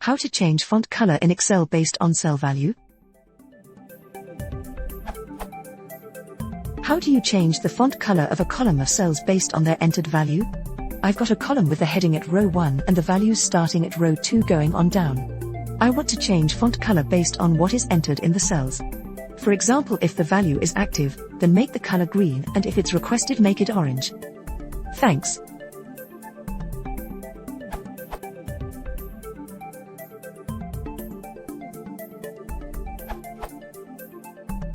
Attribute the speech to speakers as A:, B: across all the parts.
A: How to change font color in Excel based on cell value? How do you change the font color of a column of cells based on their entered value? I've got a column with the heading at row 1 and the values starting at row 2 going on down. I want to change font color based on what is entered in the cells. For example, if the value is active, then make the color green, and if it's requested, make it orange. Thanks.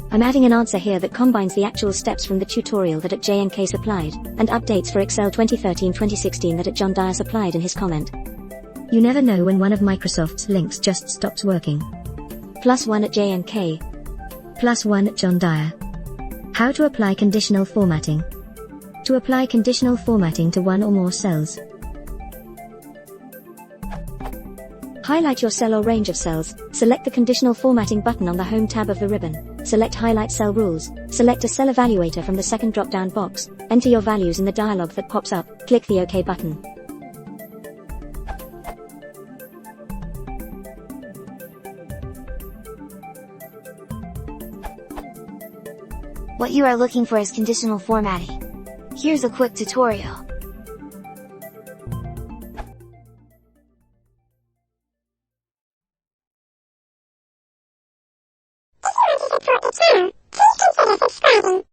B: I'm adding an answer here that combines the actual steps from the tutorial that @JNK supplied, and updates for Excel 2013-2016 that John Dyer supplied in his comment. You never know when one of Microsoft's links just stops working. +1 @JNK. +1 John Dyer. How to apply conditional formatting. To apply conditional formatting to one or more cells, highlight your cell or range of cells, select the Conditional Formatting button on the Home tab of the ribbon, select Highlight Cell Rules, select a cell evaluator from the second drop-down box, enter your values in the dialog that pops up, click the OK button.
C: What you are looking for is conditional formatting. Here's a quick tutorial.
D: Please consider subscribing.